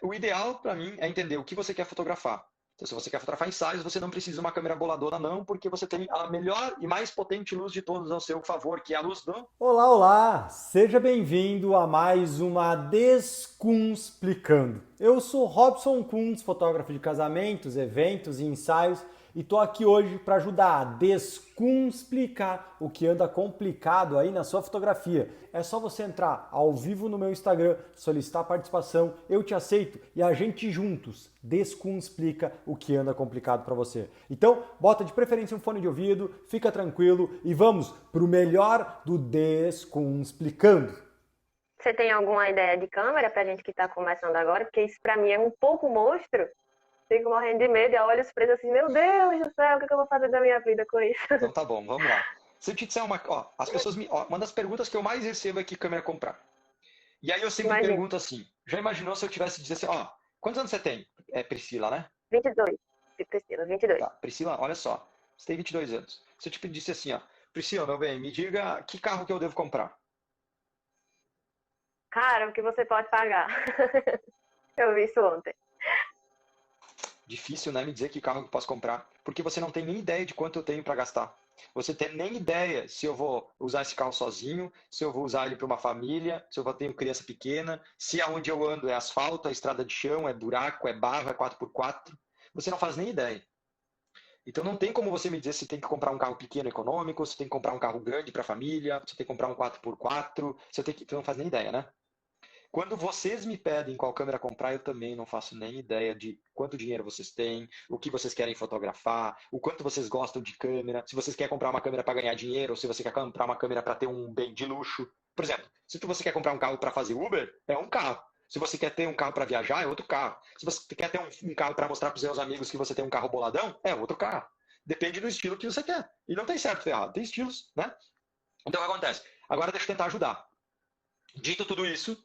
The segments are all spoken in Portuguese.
O ideal para mim é entender o que você quer fotografar. Então, se você quer fotografar ensaios, você não precisa de uma câmera boladona, não, porque você tem a melhor e mais potente luz de todos ao seu favor, que é a luz do. Olá, olá! Seja bem-vindo a mais uma Descunsplicando. Eu sou Robson Kunz, fotógrafo de casamentos, eventos e ensaios, e tô aqui hoje para ajudar a descunspicar o que anda complicado aí na sua fotografia. É só você entrar ao vivo no meu Instagram, solicitar participação, eu te aceito e a gente juntos descunspica o que anda complicado para você. Então, bota de preferência um fone de ouvido, fica tranquilo e vamos pro melhor do Descunsplicando. Você tem alguma ideia de câmera pra gente que tá começando agora? Porque isso pra mim é um pouco monstro. Fico morrendo de medo e a olhos presos assim, meu Deus do céu, o que eu vou fazer da minha vida com isso? Então tá bom, vamos lá. Se eu te disser uma. Ó, as pessoas me. Ó, uma das perguntas que eu mais recebo é que câmera comprar. E aí eu sempre Imagina, pergunto assim: já imaginou se eu tivesse dizer assim, ó, quantos anos você tem? É Priscila, né? 22, de Priscila, 22. Tá, Priscila, olha só. Você tem 22 anos. Se eu te pedisse assim, ó, Priscila, meu bem, me diga que carro que eu devo comprar. Cara, o que você pode pagar? Eu vi isso ontem. Difícil, né, me dizer que carro que eu posso comprar, porque você não tem nem ideia de quanto eu tenho para gastar. Você tem nem ideia se eu vou usar esse carro sozinho, se eu vou usar ele para uma família, se eu vou ter criança pequena, se aonde eu ando é asfalto, é estrada de chão, é buraco, é barro, é 4x4. Você não faz nem ideia. Então não tem como você me dizer se tem que comprar um carro pequeno econômico, se tem que comprar um carro grande para a família, se tem que comprar um 4x4, se eu tenho que... Você não faz nem ideia, né? Quando vocês me pedem qual câmera comprar, eu também não faço nem ideia de quanto dinheiro vocês têm, o que vocês querem fotografar, o quanto vocês gostam de câmera, se vocês querem comprar uma câmera para ganhar dinheiro, ou se você quer comprar uma câmera para ter um bem de luxo. Por exemplo, se você quer comprar um carro para fazer Uber, é um carro. Se você quer ter um carro para viajar, é outro carro. Se você quer ter um carro para mostrar para os seus amigos que você tem um carro boladão, é outro carro. Depende do estilo que você quer. E não tem certo e errado, tem estilos, né? Então o que acontece? Agora deixa eu tentar ajudar. Dito tudo isso,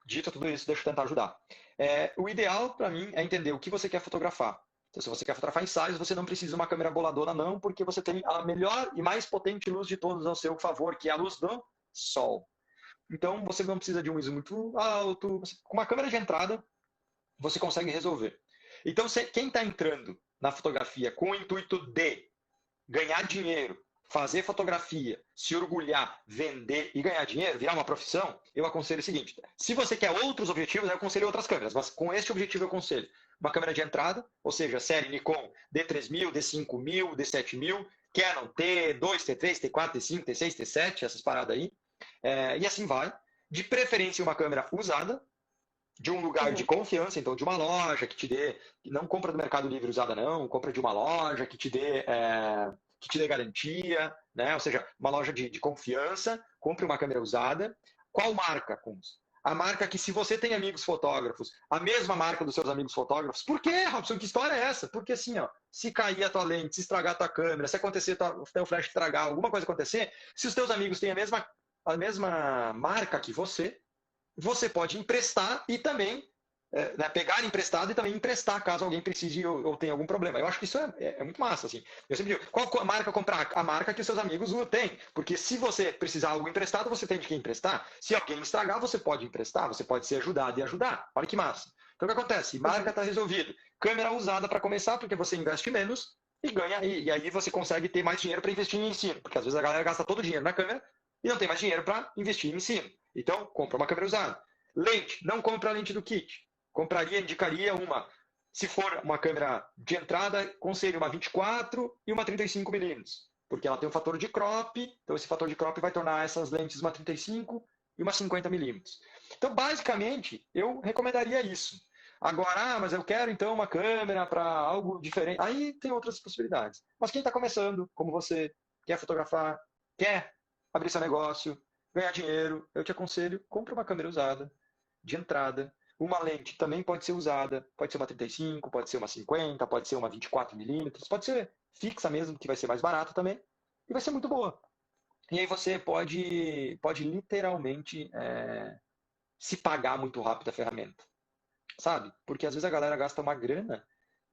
Dito tudo isso, deixa eu tentar ajudar. O ideal para mim é entender o que você quer fotografar. Então, se você quer fotografar ensaios, você não precisa de uma câmera boladona, não, porque você tem a melhor e mais potente luz de todos ao seu favor, que é a luz do sol. Então, você não precisa de um ISO muito alto. Com uma câmera de entrada, você consegue resolver. Então, quem está entrando na fotografia com o intuito de ganhar dinheiro, fazer fotografia, se orgulhar, vender e ganhar dinheiro, virar uma profissão, eu aconselho o seguinte: se você quer outros objetivos, eu aconselho outras câmeras, mas com este objetivo eu aconselho uma câmera de entrada, ou seja, série Nikon D3000, D5000, D7000, Canon T2, T3, T4, T5, T6, T7, essas paradas aí, e assim vai. De preferência uma câmera usada, de um lugar de Uhum. confiança, então de uma loja que te dê, não compra do Mercado Livre usada não, compra de uma loja que te dê garantia, né? Ou seja, uma loja de confiança, compre uma câmera usada. Qual marca, Kunz? A marca que, se você tem amigos fotógrafos, a mesma marca dos seus amigos fotógrafos, por quê, Robson? Que história é essa? Porque assim, ó, se cair a tua lente, se estragar a tua câmera, se acontecer o teu flash estragar, alguma coisa acontecer, se os teus amigos têm a mesma marca que você pode emprestar e também né, pegar emprestado e também emprestar caso alguém precise ou tenha algum problema. Eu acho que isso é muito massa. Assim. Eu sempre digo, qual marca comprar? A marca que os seus amigos têm. Porque se você precisar algo emprestado, você tem de quem emprestar. Se alguém estragar, você pode emprestar, você pode ser ajudado e ajudar. Olha que massa. Então o que acontece? Marca está resolvido. Câmera usada para começar, porque você investe menos e ganha. E aí você consegue ter mais dinheiro para investir em ensino. Porque às vezes a galera gasta todo o dinheiro na câmera e não tem mais dinheiro para investir em ensino. Então, compra uma câmera usada. Lente, não compra a lente do kit. Indicaria uma. Se for uma câmera de entrada, aconselho uma 24 e uma 35mm. Porque ela tem um fator de crop, então esse fator de crop vai tornar essas lentes uma 35 e uma 50mm. Então, basicamente, eu recomendaria isso. Agora, mas eu quero então uma câmera para algo diferente. Aí tem outras possibilidades. Mas quem está começando, como você, quer fotografar, quer abrir seu negócio, ganhar dinheiro, eu te aconselho, compre uma câmera usada, de entrada. Uma lente também pode ser usada, pode ser uma 35, pode ser uma 50, pode ser uma 24mm, pode ser fixa mesmo, que vai ser mais barata também, e vai ser muito boa. E aí você pode literalmente se pagar muito rápido a ferramenta, sabe? Porque às vezes a galera gasta uma grana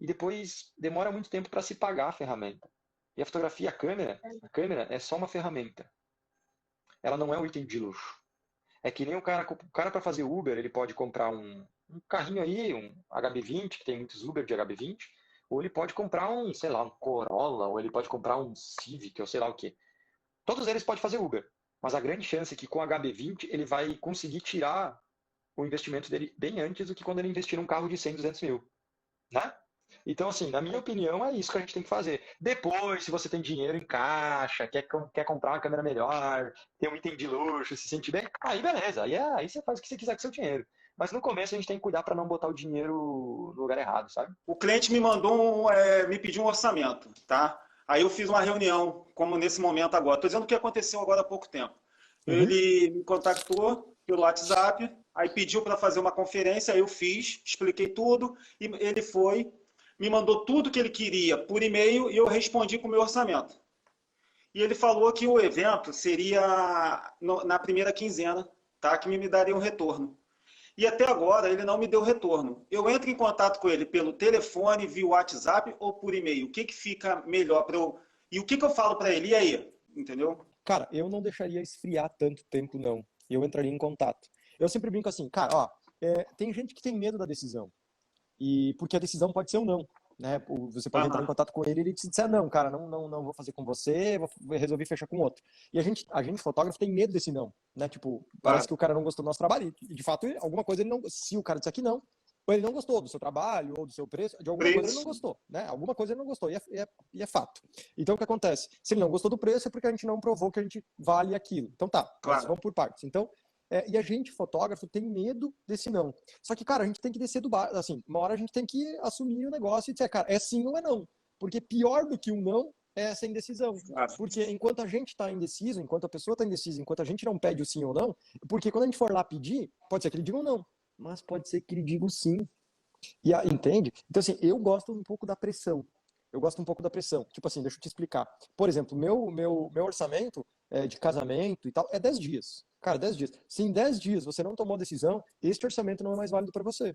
e depois demora muito tempo para se pagar a ferramenta. E a fotografia, a câmera é só uma ferramenta. Ela não é um item de luxo. É que nem o cara para fazer Uber, ele pode comprar um carrinho aí, um HB20, que tem muitos Uber de HB20, ou ele pode comprar um, sei lá, um Corolla, ou ele pode comprar um Civic, ou sei lá o quê. Todos eles podem fazer Uber, mas a grande chance é que com o HB20 ele vai conseguir tirar o investimento dele bem antes do que quando ele investir num carro de 100, 200 mil, né? Então, assim, na minha opinião, é isso que a gente tem que fazer. Depois, se você tem dinheiro em caixa, quer comprar uma câmera melhor, ter um item de luxo, se sentir bem, aí beleza, aí você faz o que você quiser com seu dinheiro. Mas no começo a gente tem que cuidar para não botar o dinheiro no lugar errado, sabe? O cliente me mandou, me pediu um orçamento, tá? Aí eu fiz uma reunião, como nesse momento agora. Estou dizendo o que aconteceu agora há pouco tempo. Uhum. Ele me contactou pelo WhatsApp, aí pediu para fazer uma conferência, aí eu fiz, expliquei tudo, e ele foi, me mandou tudo que ele queria por e-mail e eu respondi com o meu orçamento. E ele falou que o evento seria na primeira quinzena, tá? Que me daria um retorno. E até agora ele não me deu retorno. Eu entro em contato com ele pelo telefone, via WhatsApp ou por e-mail. O que que fica melhor para eu... E o que que eu falo para ele? E aí? Entendeu? Cara, eu não deixaria esfriar tanto tempo, não. Eu entraria em contato. Eu sempre brinco assim, cara, ó, tem gente que tem medo da decisão. E porque a decisão pode ser ou não, né? Você pode entrar em contato com ele e ele te disser, não, cara, não vou fazer com você, vou resolver fechar com outro. E a gente fotógrafo tem medo desse não, né? Tipo, parece que o cara não gostou do nosso trabalho e de fato alguma coisa ele não, se o cara disser que não, ou ele não gostou do seu trabalho ou do seu preço, de alguma coisa ele não gostou, né? Alguma coisa ele não gostou e é fato. Então o que acontece? Se ele não gostou do preço é porque a gente não provou que a gente vale aquilo. Então tá, mas vamos por partes. Então e a gente, fotógrafo, tem medo desse não. Só que, cara, a gente tem que descer do bar, assim, uma hora a gente tem que assumir o negócio e dizer, cara, é sim ou é não. Porque pior do que um não é essa indecisão. Porque enquanto a gente está indeciso, enquanto a pessoa está indecisa, enquanto a gente não pede o sim ou não, porque quando a gente for lá pedir, pode ser que ele diga um não, mas pode ser que ele diga o sim. Entende? Então, assim, eu gosto um pouco da pressão. Eu gosto um pouco da pressão. Tipo assim, deixa eu te explicar. Por exemplo, meu orçamento de casamento e tal é 10 dias. Cara, 10 dias. Se em 10 dias você não tomou decisão, este orçamento não é mais válido para você.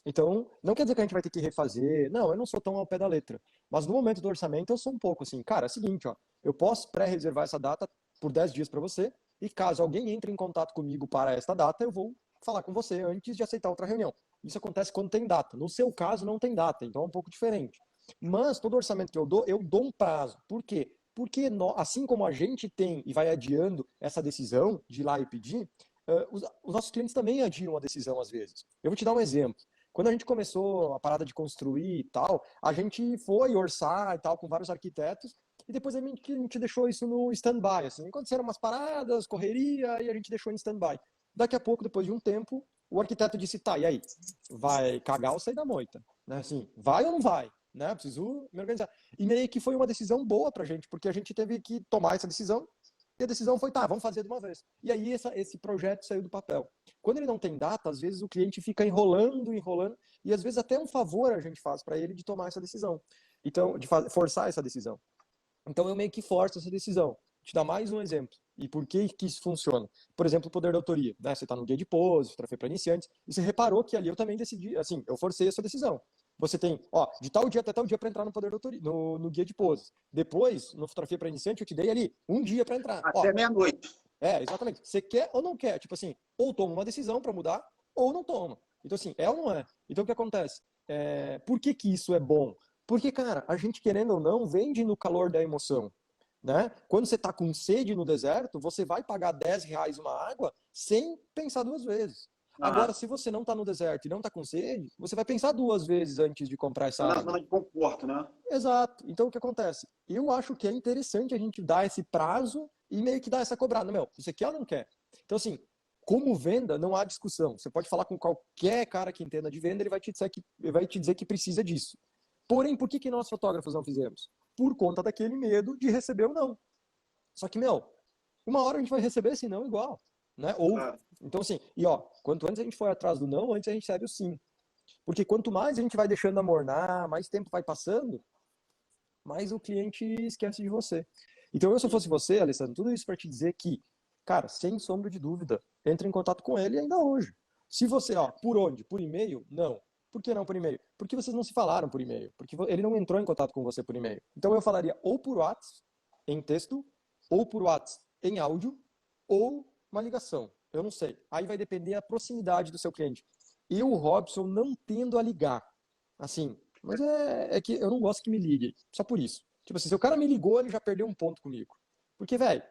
Então, não quer dizer que a gente vai ter que refazer. Não, eu não sou tão ao pé da letra. Mas no momento do orçamento, eu sou um pouco assim. Cara, é o seguinte, ó. Eu posso pré-reservar essa data por 10 dias para você. E caso alguém entre em contato comigo para esta data, eu vou falar com você antes de aceitar outra reunião. Isso acontece quando tem data. No seu caso, não tem data, então é um pouco diferente. Mas todo orçamento que eu dou um prazo. Por quê? Porque assim como a gente tem e vai adiando essa decisão de ir lá e pedir, os nossos clientes também adiam a decisão às vezes. Eu vou te dar um exemplo. Quando a gente começou a parada de construir e tal, a gente foi orçar e tal com vários arquitetos e depois a gente deixou isso no stand-by. Assim. Aconteceram umas paradas, correria, e a gente deixou em stand-by. Daqui a pouco, depois de um tempo, o arquiteto disse, tá, e aí? Vai cagar ou sair da moita? Né? Assim, vai ou não vai? Né? Preciso me organizar. E meio que foi uma decisão boa pra gente, porque a gente teve que tomar essa decisão, e a decisão foi, tá, vamos fazer de uma vez. E aí esse projeto saiu do papel. Quando ele não tem data, às vezes o cliente fica enrolando, e às vezes até um favor a gente faz para ele de tomar essa decisão. Então, de forçar essa decisão. Então eu meio que forço essa decisão. Vou te dar mais um exemplo. E por que isso funciona? Por exemplo, o poder da autoria. Né? Você está no guia de pose, fotografia para iniciantes, e você reparou que ali eu também decidi, assim, eu forcei essa decisão. Você tem, ó, de tal dia até tal dia para entrar no poder da autoria, no guia de pose. Depois, no fotografia para iniciante, eu te dei ali um dia para entrar. Até meia-noite. Exatamente. Você quer ou não quer? Tipo assim, ou toma uma decisão para mudar, ou não toma. Então, assim, é ou não é? Então, o que acontece? Por que isso é bom? Porque, cara, a gente, querendo ou não, vende no calor da emoção. Né? Quando você está com sede no deserto, você vai pagar R$ 10 uma água sem pensar duas vezes. Agora, se você não está no deserto e não está com sede, você vai pensar duas vezes antes de comprar essa água. Na zona de conforto, né? Exato. Então, o que acontece? Eu acho que é interessante a gente dar esse prazo e meio que dar essa cobrada. Meu, você quer ou não quer? Então, assim, como venda, não há discussão. Você pode falar com qualquer cara que entenda de venda, ele vai te dizer que precisa disso. Porém, por que nós fotógrafos não fizemos? Por conta daquele medo de receber ou não. Só que, uma hora a gente vai receber esse não igual. Né? Então assim, quanto antes a gente for atrás do não, antes a gente recebe o sim. Porque quanto mais a gente vai deixando amornar, mais tempo vai passando, mais o cliente esquece de você. Então se eu fosse você, Alessandro, tudo isso para te dizer que, cara, sem sombra de dúvida, entre em contato com ele ainda hoje. Se você, por onde? Por e-mail? Não. Por que não por e-mail? Porque vocês não se falaram por e-mail. Porque ele não entrou em contato com você por e-mail. Então eu falaria ou por WhatsApp, em texto, ou por WhatsApp, em áudio, ou uma ligação. Eu não sei. Aí vai depender da proximidade do seu cliente. eu, Robson, não tendo a ligar. Assim, mas é que eu não gosto que me ligue. Só por isso. Tipo assim, se o cara me ligou, ele já perdeu um ponto comigo. Porque, velho,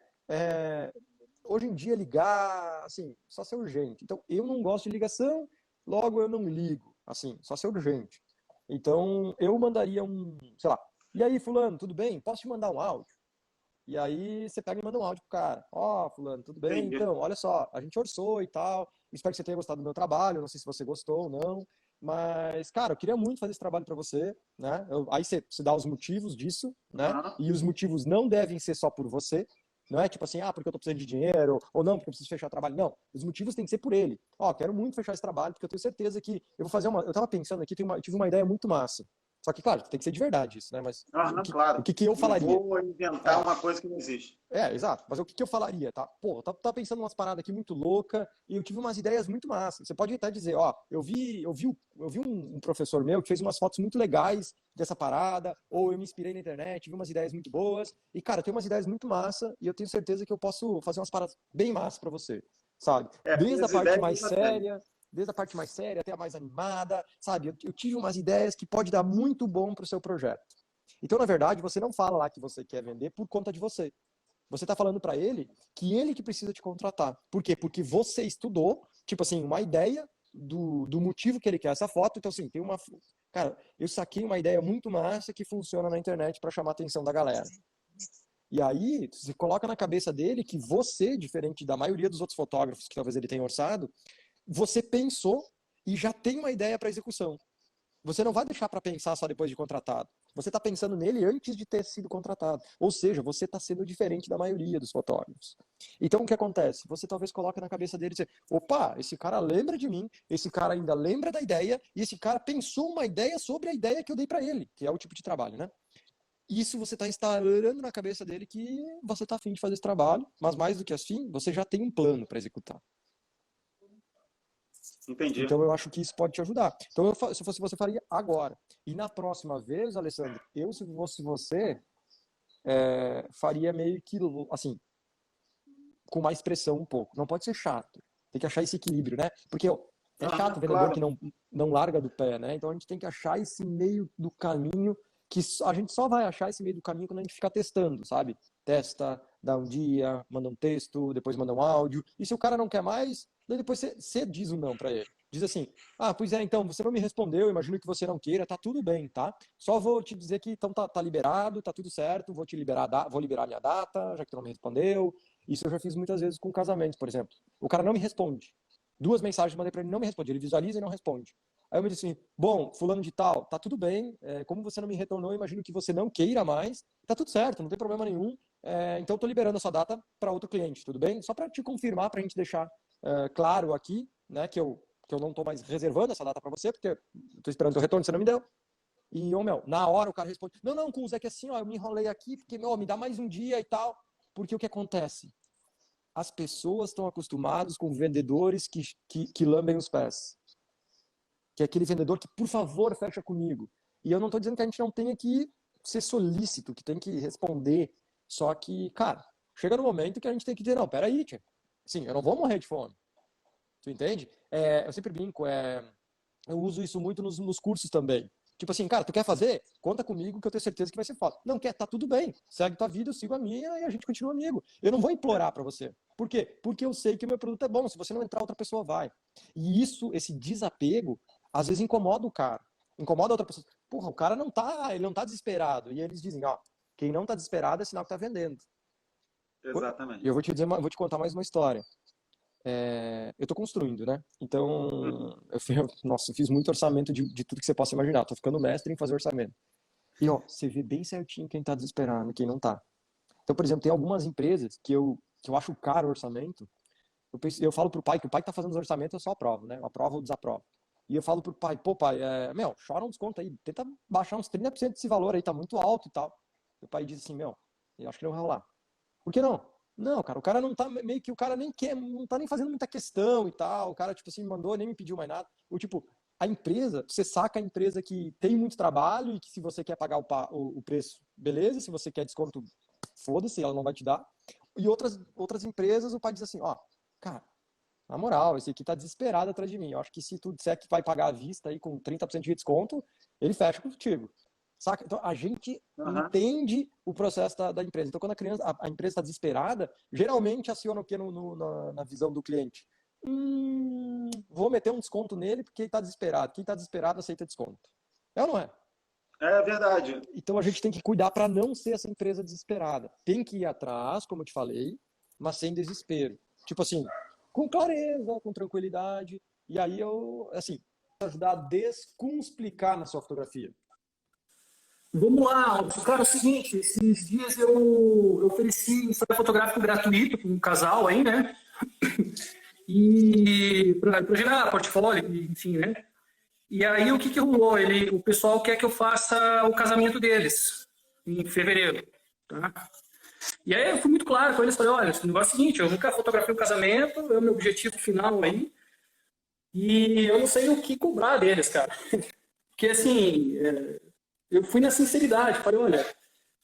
hoje em dia ligar, assim, só se é urgente. Então, eu não gosto de ligação, logo eu não ligo. Assim, só se é urgente. Então, eu mandaria sei lá, e aí, fulano, tudo bem? Posso te mandar um áudio? E aí você pega e manda um áudio pro cara. Ó, fulano, tudo bem? Entendi. Então, olha só, a gente orçou e tal. Espero que você tenha gostado do meu trabalho. Não sei se você gostou ou não. Mas, cara, eu queria muito fazer esse trabalho para você, né? Aí você dá os motivos disso, né? Aham. E os motivos não devem ser só por você. Não é tipo assim, porque eu tô precisando de dinheiro, ou não, porque eu preciso fechar o trabalho. Não, os motivos têm que ser por ele. Ó, quero muito fechar esse trabalho, porque eu tenho certeza que eu vou fazer uma. Eu tava pensando aqui, tive uma ideia muito massa. Só que, claro, tem que ser de verdade isso, né? Mas Aham, o claro. que que eu Não falaria? vou inventar uma coisa que não existe. Exato. Mas o que que eu falaria, tá? Pô, tá pensando umas paradas aqui muito louca e eu tive umas ideias muito massas. Você pode até dizer, ó, eu vi um professor meu que fez umas fotos muito legais dessa parada, ou eu me inspirei na internet, vi umas ideias muito boas. E, cara, tem umas ideias muito massa e eu tenho certeza que eu posso fazer umas paradas bem massas pra você, sabe? Desde a As parte ideias mais eu já tenho. séria, desde a parte mais séria até a mais animada, sabe? Eu tive umas ideias que pode dar muito bom pro seu projeto. Então, na verdade, você não fala lá que você quer vender por conta de você. Você está falando para ele que precisa te contratar. Por quê? Porque você estudou, tipo assim, uma ideia do motivo que ele quer essa foto. Então, assim, tem uma. Cara, eu saquei uma ideia muito massa que funciona na internet para chamar a atenção da galera. E aí, você coloca na cabeça dele que você, diferente da maioria dos outros fotógrafos que talvez ele tenha orçado, você pensou e já tem uma ideia para execução. Você não vai deixar para pensar só depois de contratado. Você está pensando nele antes de ter sido contratado. Ou seja, você está sendo diferente da maioria dos fotógrafos. Então, o que acontece? Você talvez coloque na cabeça dele e dizer, opa, esse cara lembra de mim, esse cara ainda lembra da ideia, e esse cara pensou uma ideia sobre a ideia que eu dei para ele, que é o tipo de trabalho, né? Isso você está instalando na cabeça dele que você está afim de fazer esse trabalho, mas mais do que assim, você já tem um plano para executar. Entendi. Então eu acho que isso pode te ajudar. Então se fosse você, faria agora. E na próxima vez, Alessandro, eu se fosse você, faria meio que assim, com mais pressão um pouco. Não pode ser chato. Tem que achar esse equilíbrio, né? Porque é chato o vendedor Claro. que não larga do pé, né? Então a gente tem que achar esse meio do caminho que a gente só vai achar esse meio do caminho quando a gente ficar testando, sabe? Testa, dá um dia, manda um texto, depois manda um áudio. E se o cara não quer mais, daí depois você diz um não para ele. Diz assim, pois é, então, você não me respondeu, imagino que você não queira, tá tudo bem, tá? Só vou te dizer que então tá liberado, tá tudo certo, vou te liberar, vou liberar minha data, já que tu não me respondeu. Isso eu já fiz muitas vezes com casamentos, por exemplo. O cara não me responde. 2 mensagens mandei para ele, não me responde. Ele visualiza e não responde. Aí eu me disse assim, bom, fulano de tal, tá tudo bem, como você não me retornou, eu imagino que você não queira mais, tá tudo certo, não tem problema nenhum, então eu tô liberando a sua data para outro cliente, tudo bem? Só para te confirmar, para a gente deixar claro aqui, né, que eu não tô mais reservando essa data para você, porque eu tô esperando o teu retorno, você não me deu. E, na hora o cara responde, não, com o Zé que assim, ó, eu me enrolei aqui, porque, me dá mais um dia e tal, porque o que acontece? As pessoas estão acostumadas com vendedores que lambem os pés. Que é aquele vendedor que, por favor, fecha comigo. E eu não estou dizendo que a gente não tenha que ser solícito, que tem que responder. Só que, cara, chega no momento que a gente tem que dizer, não, peraí, tia. Sim, eu não vou morrer de fome. Tu entende? Eu sempre brinco, eu uso isso muito nos cursos também. Tipo assim, cara, tu quer fazer? Conta comigo que eu tenho certeza que vai ser foda. Não quer? Tá tudo bem. Segue tua vida, eu sigo a minha e a gente continua amigo. Eu não vou implorar para você. Por quê? Porque eu sei que o meu produto é bom. Se você não entrar, outra pessoa vai. E esse desapego, às vezes incomoda o cara. Incomoda a outra pessoa. Porra, o cara ele não tá desesperado. E eles dizem, quem não tá desesperado é sinal que tá vendendo. Exatamente. E eu vou te contar mais uma história. Eu tô construindo, né? Então, eu fiz muito orçamento de tudo que você possa imaginar. Tô ficando mestre em fazer orçamento. E, você vê bem certinho quem tá desesperado e quem não tá. Então, por exemplo, tem algumas empresas que eu acho caro o orçamento. Eu falo pro pai, que o pai que tá fazendo os orçamentos, eu só aprovo, né? Eu aprovo ou desaprovo. E eu falo pro pai, pô, pai, chora um desconto aí, tenta baixar uns 30% desse valor aí, tá muito alto e tal. E o pai diz assim, eu acho que não vai rolar. Por que não? Não, cara, o cara não tá, meio que o cara nem quer, não tá nem fazendo muita questão e tal, o cara, tipo assim, me mandou, nem me pediu mais nada. Ou, tipo, a empresa, você saca a empresa que tem muito trabalho e que se você quer pagar o preço, beleza, se você quer desconto, foda-se, ela não vai te dar. E outras empresas, o pai diz assim, cara, na moral, esse aqui tá desesperado atrás de mim. Eu acho que se tu disser que vai pagar à vista aí com 30% de desconto, ele fecha contigo. Saca? Então, a gente entende o processo da empresa. Então, quando a empresa está desesperada, geralmente aciona o que na visão do cliente? Vou meter um desconto nele porque ele está desesperado. Quem está desesperado aceita desconto. É ou não é? É verdade. Então, a gente tem que cuidar para não ser essa empresa desesperada. Tem que ir atrás, como eu te falei, mas sem desespero. Tipo assim, com clareza, com tranquilidade. E aí eu, assim, ajudar a descomplicar na sua fotografia. Vamos lá, cara, é o seguinte, esses dias eu ofereci um ensaio fotográfico gratuito para um casal aí, né? E para gerar portfólio, enfim, né? E aí o que rolou? O pessoal quer que eu faça o casamento deles em fevereiro, tá? E aí eu fui muito claro com eles, falei, olha, o negócio é o seguinte, eu nunca fotografei um casamento, é o meu objetivo final aí, e eu não sei o que cobrar deles, cara. Porque assim, eu fui na sinceridade, falei, olha,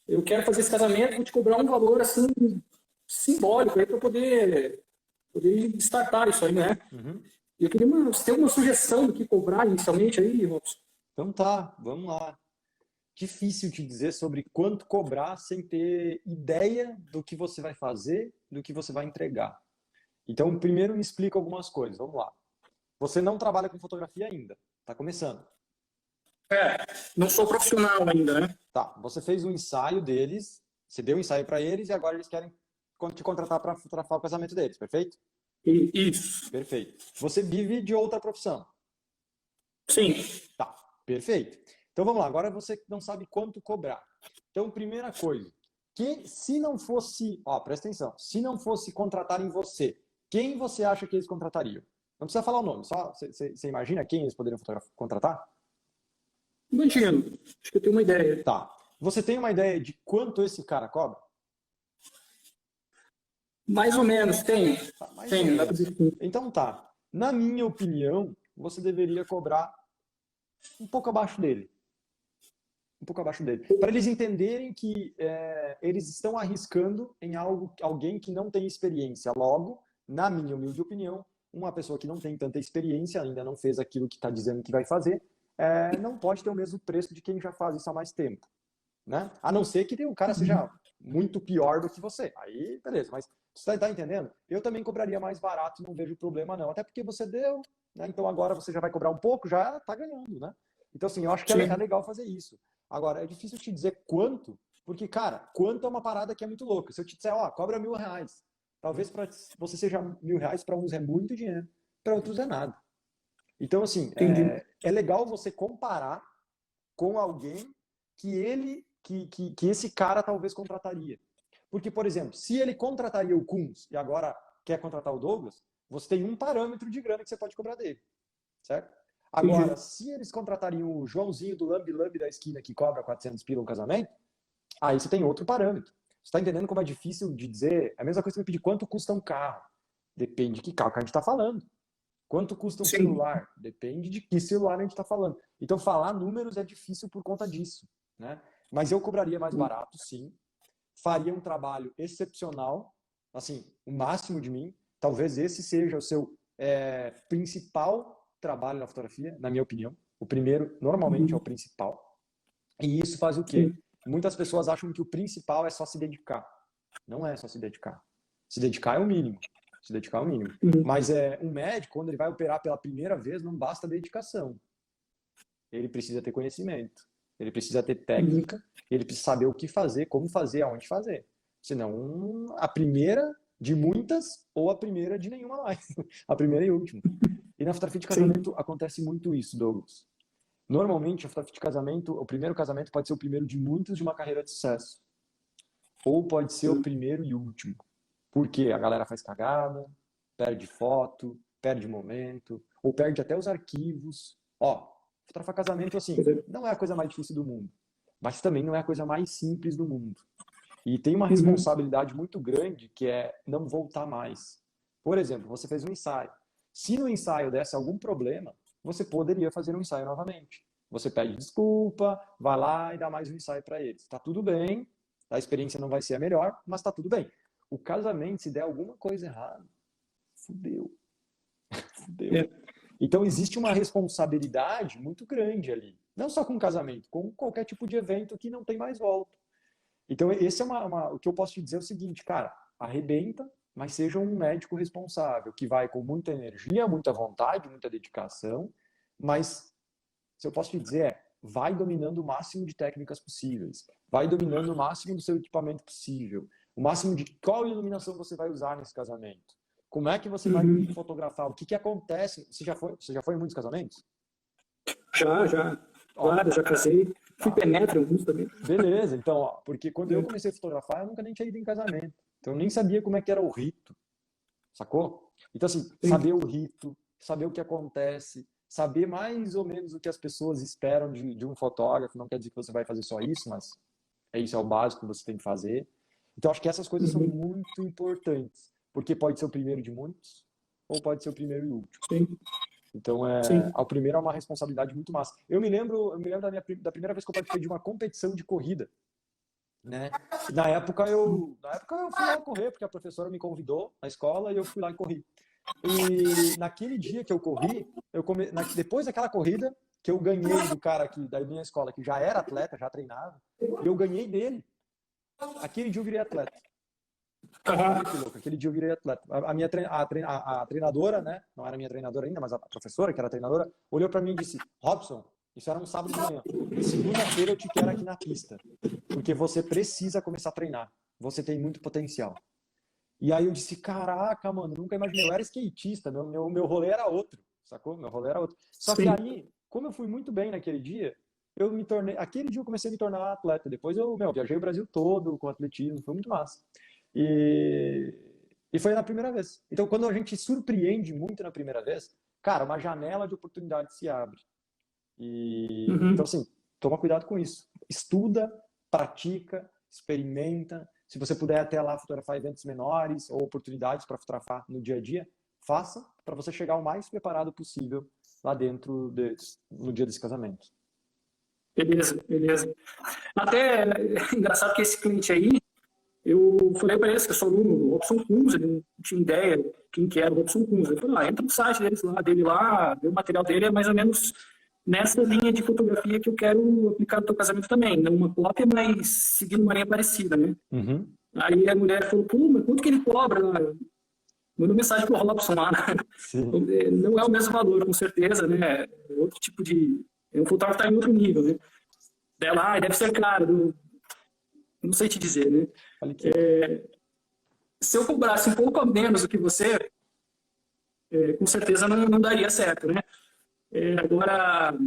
eu quero fazer esse casamento, vou te cobrar um valor assim simbólico aí para poder startar isso aí, né? Eu queria você tem alguma sugestão do que cobrar inicialmente aí, Robson? Então tá, vamos lá. Difícil te dizer sobre quanto cobrar sem ter ideia do que você vai fazer, do que você vai entregar. Então, primeiro me explica algumas coisas. Vamos lá. Você não trabalha com fotografia ainda, tá começando. Não sou profissional ainda, né? Tá, você fez um ensaio deles, você deu um ensaio para eles e agora eles querem te contratar para fotografar o casamento deles, perfeito? Isso. Perfeito. Você vive de outra profissão. Sim. Tá, perfeito. Então vamos lá, agora você não sabe quanto cobrar. Então, primeira coisa, se não fosse, presta atenção, se não fosse contratarem você, quem você acha que eles contratariam? Não precisa falar o nome, só você imagina quem eles poderiam contratar? Imagino. Acho que eu tenho uma ideia. Tá. Você tem uma ideia de quanto esse cara cobra? Mais ou menos, tenho. Tenho, dá pra dizer sim. Então tá. Na minha opinião, você deveria cobrar um pouco abaixo dele. Um pouco abaixo dele. Para eles entenderem que eles estão arriscando em alguém que não tem experiência. Logo, na minha humilde opinião, uma pessoa que não tem tanta experiência, ainda não fez aquilo que está dizendo que vai fazer, não pode ter o mesmo preço de quem já faz isso há mais tempo. Né? A não ser que o cara seja muito pior do que você. Aí, beleza. Mas você tá entendendo? Eu também cobraria mais barato, não vejo problema não. Até porque você deu, né? Então agora você já vai cobrar um pouco, já tá ganhando, né? Então, assim, eu acho que é legal fazer isso. Agora, é difícil te dizer quanto, porque, cara, quanto é uma parada que é muito louca. Se eu te disser, cobra R$1.000, talvez para você seja R$1.000, para uns é muito dinheiro, para outros é nada. Então, assim, é legal você comparar com alguém que esse cara talvez contrataria. Porque, por exemplo, se ele contrataria o Kunz e agora quer contratar o Douglas, você tem um parâmetro de grana que você pode cobrar dele, certo? Agora, se eles contratariam o Joãozinho do Lambi Lambi da esquina que cobra 400 pila um casamento, aí você tem outro parâmetro. Você está entendendo como é difícil de dizer? É a mesma coisa que me pedir quanto custa um carro. Depende de que carro que a gente está falando. Quanto custa um celular? Depende de que celular a gente está falando. Então, falar números é difícil por conta disso, né? Mas eu cobraria mais barato, sim. Faria um trabalho excepcional, assim, o máximo de mim. Talvez esse seja o seu principal trabalho na fotografia, na minha opinião. O primeiro, normalmente, é o principal. E isso faz o quê? Muitas pessoas acham que o principal é só se dedicar. Não é só se dedicar. Se dedicar é o mínimo. Se dedicar é o mínimo. Mas um médico, quando ele vai operar pela primeira vez, não basta dedicação. Ele precisa ter conhecimento. Ele precisa ter técnica. Ele precisa saber o que fazer, como fazer, aonde fazer. Senão, a primeira de muitas ou a primeira de nenhuma mais. A primeira e última. E na fotografia de casamento acontece muito isso, Douglas. Normalmente, a fotografia de casamento, o primeiro casamento pode ser o primeiro de muitos de uma carreira de sucesso. Ou pode ser o primeiro e último. Porque a galera faz cagada, perde foto, perde momento, ou perde até os arquivos. Fotografar casamento, assim, não é a coisa mais difícil do mundo. Mas também não é a coisa mais simples do mundo. E tem uma responsabilidade muito grande que é não voltar mais. Por exemplo, você fez um ensaio. Se no ensaio desse algum problema, você poderia fazer um ensaio novamente. Você pede desculpa, vai lá e dá mais um ensaio para eles. Tá tudo bem, a experiência não vai ser a melhor, mas tá tudo bem. O casamento, se der alguma coisa errada, fudeu. Fudeu. Então existe uma responsabilidade muito grande ali. Não só com casamento, com qualquer tipo de evento que não tem mais volta. Então esse é o que eu posso te dizer é o seguinte, cara, arrebenta, mas seja um médico responsável, que vai com muita energia, muita vontade, muita dedicação, mas se eu posso te dizer vai dominando o máximo de técnicas possíveis, vai dominando o máximo do seu equipamento possível, o máximo de qual iluminação você vai usar nesse casamento, como é que você vai fotografar, o que que acontece, você já foi em muitos casamentos? Já. Claro, já casei. Fui penetra alguns também. Beleza, então, ó, porque quando eu comecei a fotografar, eu nunca nem tinha ido em casamento. Então eu nem sabia como é que era o rito, sacou? Então, assim, saber o rito, saber o que acontece, saber mais ou menos o que as pessoas esperam de um fotógrafo, não quer dizer que você vai fazer só isso, mas isso é o básico que você tem que fazer. Então, acho que essas coisas são muito importantes, porque pode ser o primeiro de muitos, ou pode ser o primeiro e último. Sim. Então, o primeiro é uma responsabilidade muito massa. Eu me lembro da primeira vez que eu participei de uma competição de corrida, né? Na época eu fui lá correr, porque a professora me convidou na escola e eu fui lá e corri. E naquele dia que eu corri, depois daquela corrida, que eu ganhei do cara aqui da minha escola, que já era atleta, já treinava, eu ganhei dele. Aquele dia eu virei atleta. Olha que louco, aquele dia eu virei atleta. A treinadora, né? Não era minha treinadora ainda, mas a professora, que era a treinadora, olhou para mim e disse: Robson, isso era um sábado de manhã. Segunda-feira eu te quero aqui na pista, porque você precisa começar a treinar. Você tem muito potencial. E aí eu disse: caraca, mano, nunca imaginei. Eu era skatista, meu rolê era outro, sacou? Meu rolê era outro. Só que aí, como eu fui muito bem naquele dia, aquele dia eu comecei a me tornar atleta. Depois eu viajei o Brasil todo com atletismo, foi muito massa. E foi na primeira vez. Então, quando a gente surpreende muito na primeira vez, cara, uma janela de oportunidade se abre. Então, assim, toma cuidado com isso. Estuda, pratica, experimenta. Se você puder até lá fotografar eventos menores ou oportunidades para fotografar no dia a dia, faça para você chegar o mais preparado possível lá dentro no dia desse casamento. Beleza. Até é engraçado que esse cliente aí, eu falei para eles que eu sou aluno do Robson Kunz, ele não tinha ideia quem que era o Robson Kunz. Ele falou: entra no site dele lá, vê o material dele, é mais ou menos nessa linha de fotografia que eu quero aplicar no teu casamento também. Não uma cópia, mas seguindo uma linha parecida, né? Aí a mulher falou: pô, mas quanto que ele cobra? Mandou mensagem pro Robson lá. Não é o mesmo valor, com certeza, né? É outro tipo de... O fotógrafo está em outro nível, né? Deve ser caro. Não sei te dizer, né? Se eu cobrasse um pouco a menos do que você, com certeza não daria certo, né? Agora,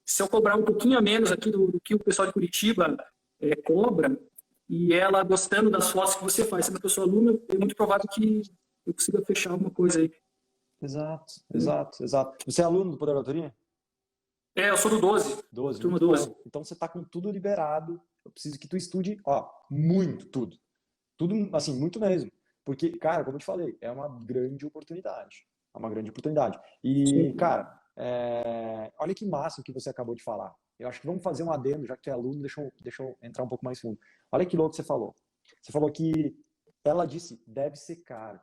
se eu cobrar um pouquinho a menos aqui do que o pessoal de Curitiba cobra, e ela gostando das fotos que você faz, sendo uma pessoa aluna, é muito provável que eu consiga fechar alguma coisa aí. Exato. Você é aluno do Poder da Autoria? Eu sou do 12. Turma 12. Então você está com tudo liberado. Eu preciso que tu estude, muito, tudo. Tudo, assim, muito mesmo. Porque, cara, como eu te falei, é uma grande oportunidade. E, cara, olha que massa o que você acabou de falar. Eu acho que vamos fazer um adendo, já que tu é aluno, deixa eu entrar um pouco mais fundo. Olha que louco que você falou. Você falou que ela disse, deve ser caro.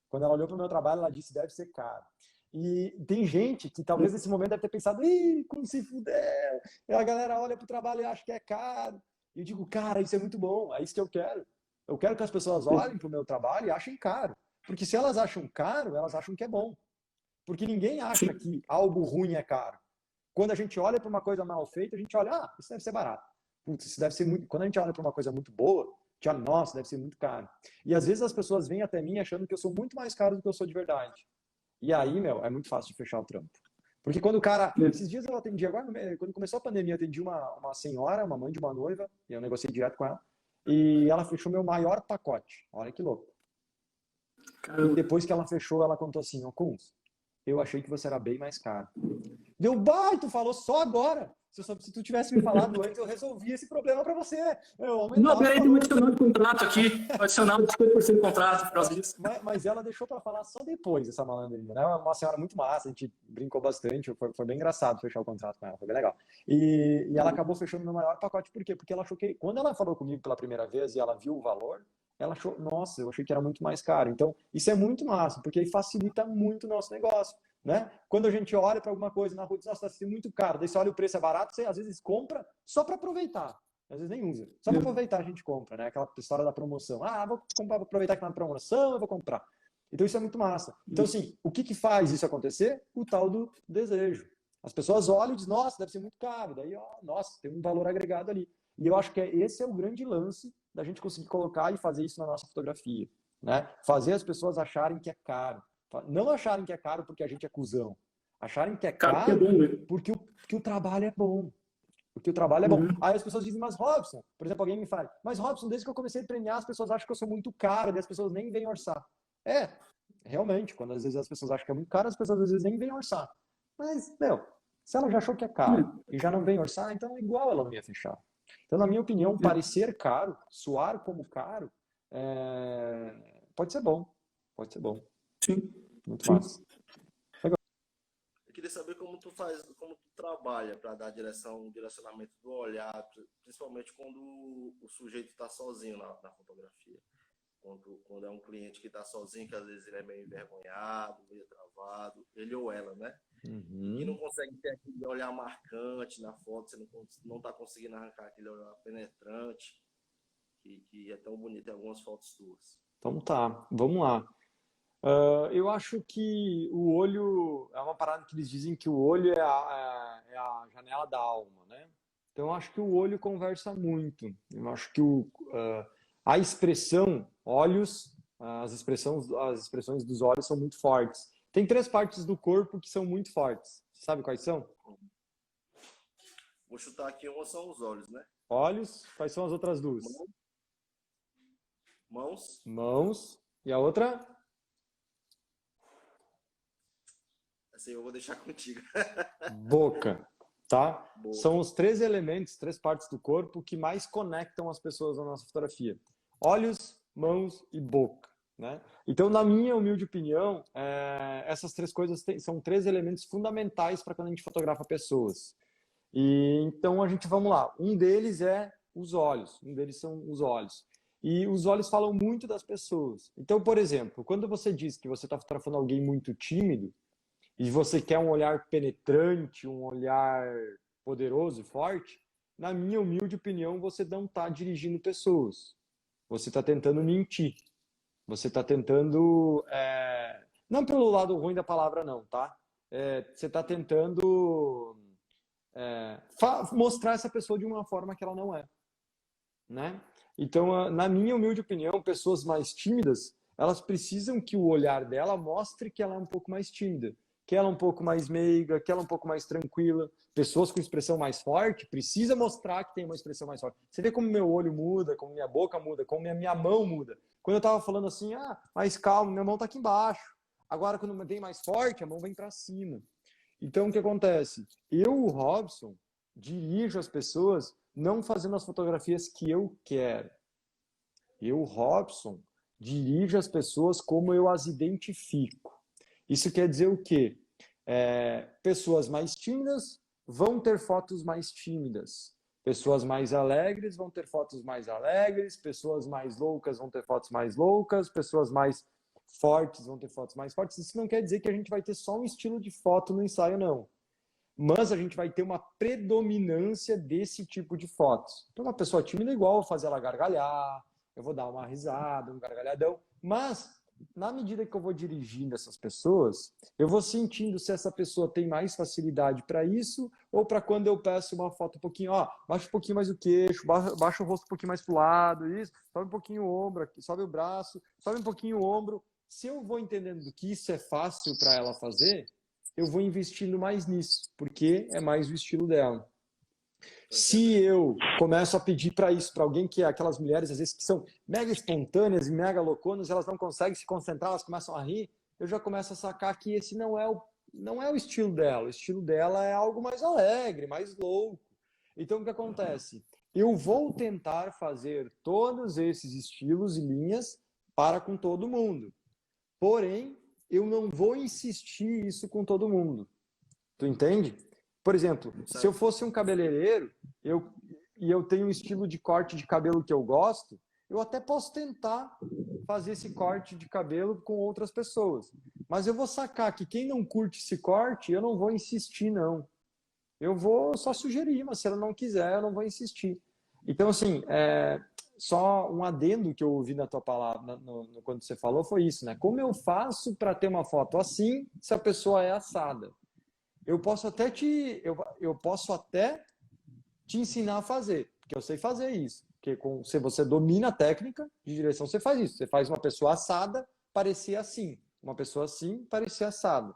Quando ela olhou para o meu trabalho, ela disse, deve ser caro. E tem gente que talvez nesse momento deve ter pensado, como se fuder. E a galera olha pro trabalho e acha que é caro. E eu digo, cara, isso é muito bom, é isso que eu quero. Eu quero que as pessoas olhem pro meu trabalho e achem caro. Porque se elas acham caro, elas acham que é bom. Porque ninguém acha que algo ruim é caro. Quando a gente olha para uma coisa mal feita, a gente olha, isso deve ser barato. Putz, isso deve ser muito... Quando a gente olha para uma coisa muito boa, a gente olha, nossa, deve ser muito caro. E às vezes as pessoas vêm até mim achando que eu sou muito mais caro do que eu sou de verdade. E aí, é muito fácil de fechar o trampo. Porque quando o cara... Esses dias eu atendi, agora, quando começou a pandemia, eu atendi uma senhora, uma mãe de uma noiva, e eu negociei direto com ela, e ela fechou meu maior pacote. Olha que louco. E depois que ela fechou, ela contou assim, Kunz, eu achei que você era bem mais caro. Deu, tu falou só agora. Se tu tivesse me falado antes, eu resolvia esse problema para você. Não, peraí, tem um adicional de contrato aqui. Adicional de 50% de contrato por causa disso. Mas ela deixou para falar só depois, essa malandrinha. Né? Uma senhora muito massa, a gente brincou bastante. Foi bem engraçado fechar o contrato com ela, foi bem legal. E ela acabou fechando meu maior pacote. Por quê? Porque ela achou que, quando ela falou comigo pela primeira vez e ela viu o valor, ela achou, nossa, eu achei que era muito mais caro. Então, isso é muito massa, porque aí facilita muito o nosso negócio, né? Quando a gente olha para alguma coisa na rua e diz, nossa, está sendo muito caro, daí você olha o preço é barato, você às vezes compra só para aproveitar. Às vezes nem usa. Só para aproveitar a gente compra, né? Aquela história da promoção. Ah, vou comprar para aproveitar que tá na promoção, eu vou comprar. Então isso é muito massa. Então assim, o que faz isso acontecer? O tal do desejo. As pessoas olham e dizem, nossa, deve ser muito caro. Daí, ó, nossa, tem um valor agregado ali. E eu acho que esse é o grande lance da gente conseguir colocar e fazer isso na nossa fotografia, né? Fazer as pessoas acharem que é caro. Não acharem que é caro porque a gente é cuzão. Acharem que é caro porque o trabalho é bom. Porque o trabalho é bom. Aí as pessoas dizem, mas Robson, por exemplo, alguém me fala, mas Robson, desde que eu comecei a treinar, as pessoas acham que eu sou muito caro, e as pessoas nem vêm orçar. Realmente, quando às vezes as pessoas acham que é muito caro, as pessoas às vezes nem vêm orçar. Mas, se ela já achou que é caro e já não vem orçar, então igual ela não ia fechar. Então, na minha opinião, parecer caro, soar como caro, pode ser bom. Pode ser bom. Sim. Muito massa. Eu queria saber como tu trabalha para dar direcionamento do olhar, principalmente quando o sujeito está sozinho na fotografia. Quando é um cliente que está sozinho, que às vezes ele é meio envergonhado, meio travado, ele ou ela, né? E não consegue ter aquele olhar marcante na foto, você não está conseguindo arrancar aquele olhar penetrante, que é tão bonito em algumas fotos suas. Então tá, vamos lá. Eu acho que o olho é uma parada que eles dizem que o olho é a janela da alma, né? Então eu acho que o olho conversa muito. Eu acho que a expressão, olhos, as expressões dos olhos são muito fortes. Tem 3 partes do corpo que são muito fortes. Você sabe quais são? Vou chutar aqui, uma são os olhos, né? Olhos. Quais são as outras 2? Mãos. Mãos. E a outra? Assim, eu vou deixar contigo. Boca. Tá? Boa. São os 3 elementos, 3 partes do corpo que mais conectam as pessoas na nossa fotografia. Olhos, mãos e boca, né? Então, na minha humilde opinião, essas 3 coisas são 3 elementos fundamentais para quando a gente fotografa pessoas. E então, vamos lá. Um deles é os olhos. Um deles são os olhos. E os olhos falam muito das pessoas. Então, por exemplo, quando você diz que você está fotografando alguém muito tímido, e você quer um olhar penetrante, um olhar poderoso e forte, na minha humilde opinião, você não está dirigindo pessoas. Você está tentando mentir. Você está tentando... não pelo lado ruim da palavra, não, tá? Você está tentando mostrar essa pessoa de uma forma que ela não é, né? Então, na minha humilde opinião, pessoas mais tímidas, elas precisam que o olhar dela mostre que ela é um pouco mais tímida, que ela é um pouco mais meiga, que ela é um pouco mais tranquila. Pessoas com expressão mais forte precisa mostrar que tem uma expressão mais forte. Você vê como meu olho muda, como minha boca muda, como minha mão muda. Quando eu estava falando assim, mais calmo, minha mão está aqui embaixo. Agora, quando vem mais forte, a mão vem para cima. Então, o que acontece? Eu, o Robson, dirijo as pessoas não fazendo as fotografias que eu quero. Eu, Robson, dirijo as pessoas como eu as identifico. Isso quer dizer o quê? Pessoas mais tímidas vão ter fotos mais tímidas. Pessoas mais alegres vão ter fotos mais alegres. Pessoas mais loucas vão ter fotos mais loucas. Pessoas mais fortes vão ter fotos mais fortes. Isso não quer dizer que a gente vai ter só um estilo de foto no ensaio, não. Mas a gente vai ter uma predominância desse tipo de fotos. Então, uma pessoa tímida é igual, eu vou fazer ela gargalhar, eu vou dar uma risada, um gargalhadão. Mas, na medida que eu vou dirigindo essas pessoas, eu vou sentindo se essa pessoa tem mais facilidade para isso ou para quando eu peço uma foto um pouquinho, baixa um pouquinho mais o queixo, baixa o rosto um pouquinho mais para o lado, isso, sobe um pouquinho o ombro, aqui, sobe o braço, sobe um pouquinho o ombro. Se eu vou entendendo que isso é fácil para ela fazer, eu vou investindo mais nisso, porque é mais o estilo dela. Se eu começo a pedir para isso, para alguém que é aquelas mulheres, às vezes, que são mega espontâneas e mega louconas, elas não conseguem se concentrar, elas começam a rir, eu já começo a sacar que esse não é o estilo dela. O estilo dela é algo mais alegre, mais louco. Então, o que acontece? Eu vou tentar fazer todos esses estilos e linhas para com todo mundo. Porém, eu não vou insistir isso com todo mundo. Tu entende? Por exemplo, se eu fosse um cabeleireiro e eu tenho um estilo de corte de cabelo que eu gosto, eu até posso tentar fazer esse corte de cabelo com outras pessoas. Mas eu vou sacar que quem não curte esse corte, eu não vou insistir, não. Eu vou só sugerir, mas se ela não quiser, eu não vou insistir. Então, assim, só um adendo que eu ouvi na tua palavra, quando você falou, foi isso, né? Como eu faço para ter uma foto assim, se a pessoa é assada? Eu posso até te ensinar a fazer, porque eu sei fazer isso. Porque se você domina a técnica de direção, você faz isso. Você faz uma pessoa assada parecer assim. Uma pessoa assim parecer assada.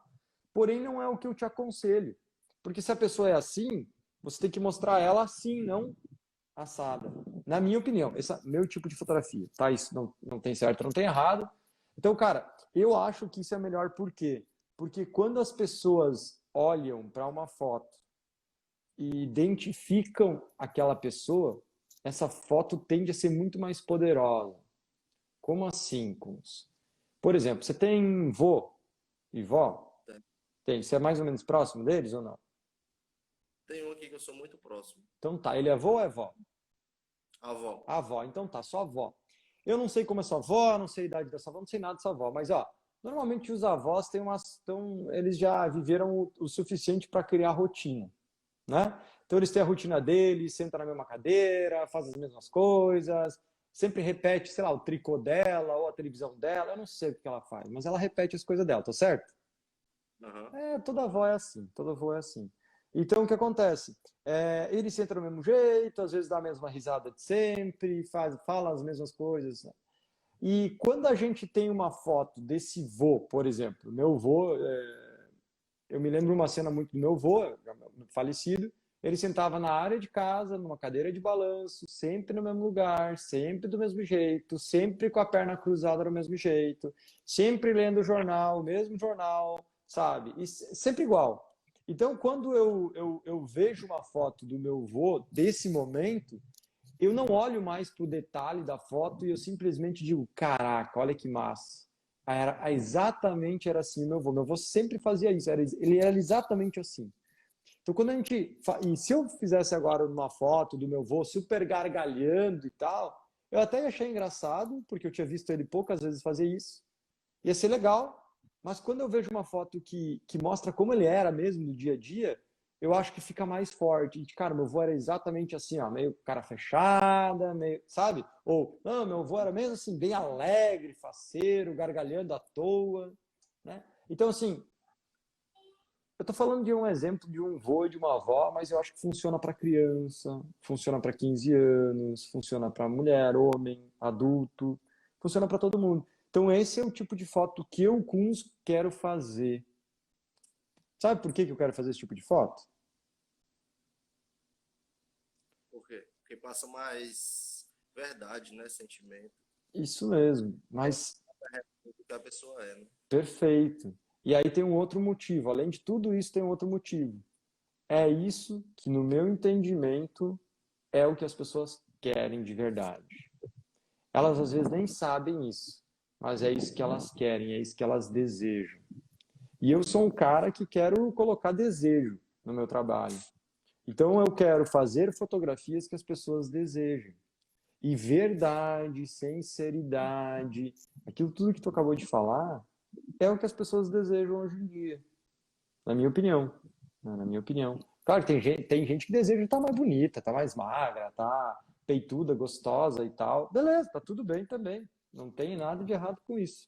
Porém, não é o que eu te aconselho. Porque se a pessoa é assim, você tem que mostrar ela assim, não assada. Na minha opinião, esse é meu tipo de fotografia, tá? Isso não tem certo, não tem errado. Então, cara, eu acho que isso é melhor por quê? Porque quando as pessoas olham para uma foto e identificam aquela pessoa, essa foto tende a ser muito mais poderosa. Como assim, Kunz? Por exemplo, você tem vô e vó? Tem. Você é mais ou menos próximo deles ou não? Tem um aqui que eu sou muito próximo. Então tá, ele é vô ou é vó? Avó. Avó, então tá, só avó. Eu não sei como é sua avó, não sei a idade da sua avó, não sei nada da sua avó, mas ó, normalmente os avós têm eles já viveram o suficiente para criar rotina, né? Então eles têm a rotina deles, sentam na mesma cadeira, fazem as mesmas coisas, sempre repete, sei lá, o tricô dela ou a televisão dela, eu não sei o que ela faz, mas ela repete as coisas dela, tá certo? Uhum. Toda avó é assim, toda avó é assim. Então, o que acontece? Ele senta do mesmo jeito, às vezes dá a mesma risada de sempre, fala as mesmas coisas. Né? E quando a gente tem uma foto desse vô, por exemplo, meu vô, eu me lembro uma cena muito do meu vô, falecido, ele sentava na área de casa, numa cadeira de balanço, sempre no mesmo lugar, sempre do mesmo jeito, sempre com a perna cruzada do mesmo jeito, sempre lendo o jornal, o mesmo jornal, sabe? E sempre igual. Então, quando eu vejo uma foto do meu avô desse momento, eu não olho mais para o detalhe da foto e eu simplesmente digo, caraca, olha que massa. Exatamente era assim meu avô. Meu avô sempre fazia isso, ele era exatamente assim. Então, quando a gente... E se eu fizesse agora uma foto do meu avô super gargalhando e tal, eu até ia achar engraçado, porque eu tinha visto ele poucas vezes fazer isso. Ia ser legal. Mas quando eu vejo uma foto que mostra como ele era mesmo no dia a dia, eu acho que fica mais forte. E, cara, meu avô era exatamente assim, ó, meio cara fechada, meio, sabe? Ou, não, meu avô era mesmo assim, bem alegre, faceiro, gargalhando à toa, né? Então, assim, eu tô falando de um exemplo de um avô e de uma avó, mas eu acho que funciona para criança, funciona para 15 anos, funciona para mulher, homem, adulto, funciona para todo mundo. Então, esse é o tipo de foto que eu, Kunz, quero fazer. Sabe por que eu quero fazer esse tipo de foto? Por quê? Porque passa mais verdade, né? Sentimento. Isso mesmo, mas O que a pessoa é, né? perfeito. E aí tem um outro motivo. Além de tudo isso, tem um outro motivo. É isso que, no meu entendimento, é o que as pessoas querem de verdade. Elas, às vezes, nem sabem isso. Mas é isso que elas querem, é isso que elas desejam. E eu sou um cara que quero colocar desejo no meu trabalho. Então eu quero fazer fotografias que as pessoas desejam. E verdade, sinceridade, aquilo tudo que tu acabou de falar, é o que as pessoas desejam hoje em dia. Na minha opinião. Na minha opinião. Claro que tem gente que deseja estar mais bonita, estar mais magra, estar peituda, gostosa e tal. Beleza, tá tudo bem também. Não tem nada de errado com isso.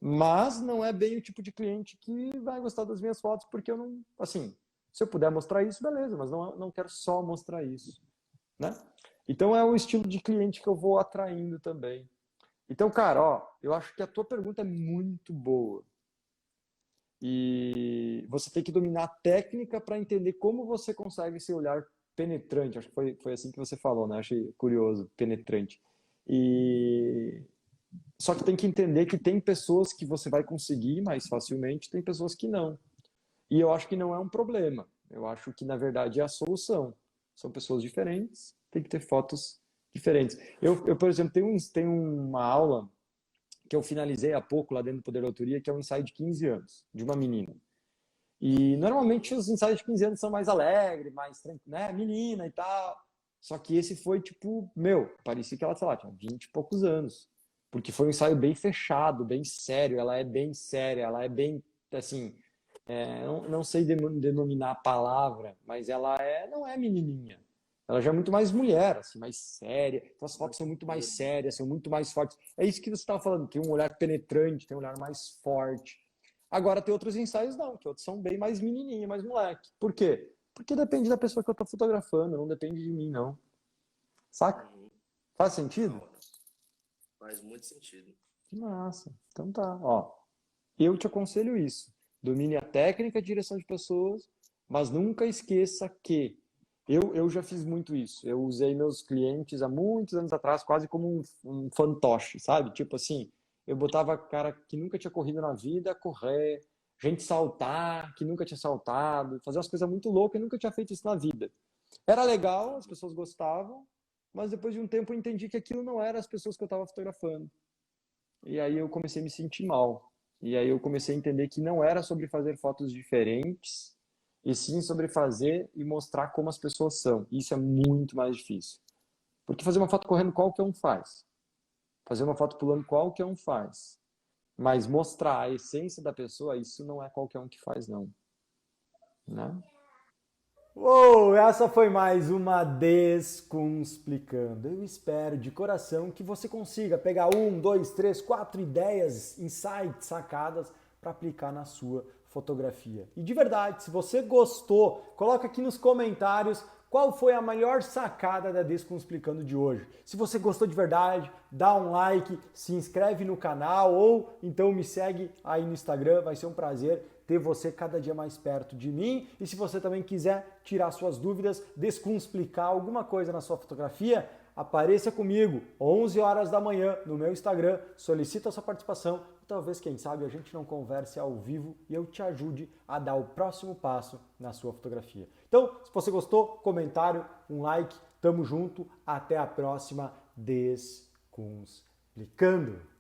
Mas não é bem o tipo de cliente que vai gostar das minhas fotos, porque eu não... Assim, se eu puder mostrar isso, beleza, mas não quero só mostrar isso, né? Então é o estilo de cliente que eu vou atraindo também. Então, cara, ó, eu acho que a tua pergunta é muito boa. E você tem que dominar a técnica para entender como você consegue esse olhar penetrante. Acho que foi assim que você falou, né? Achei curioso, penetrante. Só que tem que entender que tem pessoas que você vai conseguir mais facilmente, tem pessoas que não. E eu acho que não é um problema. Eu acho que, na verdade, é a solução. São pessoas diferentes, tem que ter fotos diferentes. Eu por exemplo, tenho uma aula que eu finalizei há pouco lá dentro do Poder da Autoria, que é um ensaio de 15 anos, de uma menina. E normalmente os ensaios de 15 anos são mais alegres, mais tranquilos, né? Menina e tal. Só que esse foi tipo, parecia que ela, sei lá, tinha 20 e poucos anos. Porque foi um ensaio bem fechado, bem sério, ela é bem séria, ela é bem, assim, não sei denominar a palavra, mas não é menininha. Ela já é muito mais mulher, assim, mais séria. Então as fotos são muito mais sérias, são muito mais fortes. É isso que você estava falando, tem um olhar penetrante, tem um olhar mais forte. Agora tem outros ensaios não, que outros são bem mais menininha, mais moleque. Por quê? Porque depende da pessoa que eu estou fotografando, não depende de mim, não. Saca? Faz sentido? Faz muito sentido. Que massa. Então tá, ó. Eu te aconselho isso. Domine a técnica de direção de pessoas, mas nunca esqueça que eu já fiz muito isso. Eu usei meus clientes há muitos anos atrás quase como um fantoche, sabe? Tipo assim, eu botava cara que nunca tinha corrido na vida, correr, gente saltar, que nunca tinha saltado, fazer umas coisas muito loucas e nunca tinha feito isso na vida. Era legal, as pessoas gostavam, mas depois de um tempo eu entendi que aquilo não era as pessoas que eu estava fotografando. E aí eu comecei a me sentir mal. E aí eu comecei a entender que não era sobre fazer fotos diferentes, e sim sobre fazer e mostrar como as pessoas são. Isso é muito mais difícil. Porque fazer uma foto correndo qualquer um faz. Fazer uma foto pulando qualquer um faz. Mas mostrar a essência da pessoa, isso não é qualquer um que faz, não. Né? Uou, essa foi mais uma Descunsplicando. Eu espero de coração que você consiga pegar 1, 2, 3, 4 ideias, insights, sacadas para aplicar na sua fotografia. E de verdade, se você gostou, coloca aqui nos comentários qual foi a maior sacada da Descunsplicando de hoje. Se você gostou de verdade, dá um like, se inscreve no canal ou então me segue aí no Instagram, vai ser um prazer ter você cada dia mais perto de mim. E se você também quiser tirar suas dúvidas, descomplicar alguma coisa na sua fotografia, apareça comigo 11 horas da manhã no meu Instagram, solicita a sua participação e talvez, quem sabe, a gente não converse ao vivo e eu te ajude a dar o próximo passo na sua fotografia. Então, se você gostou, comentário, um like, tamo junto, até a próxima Descomplicando.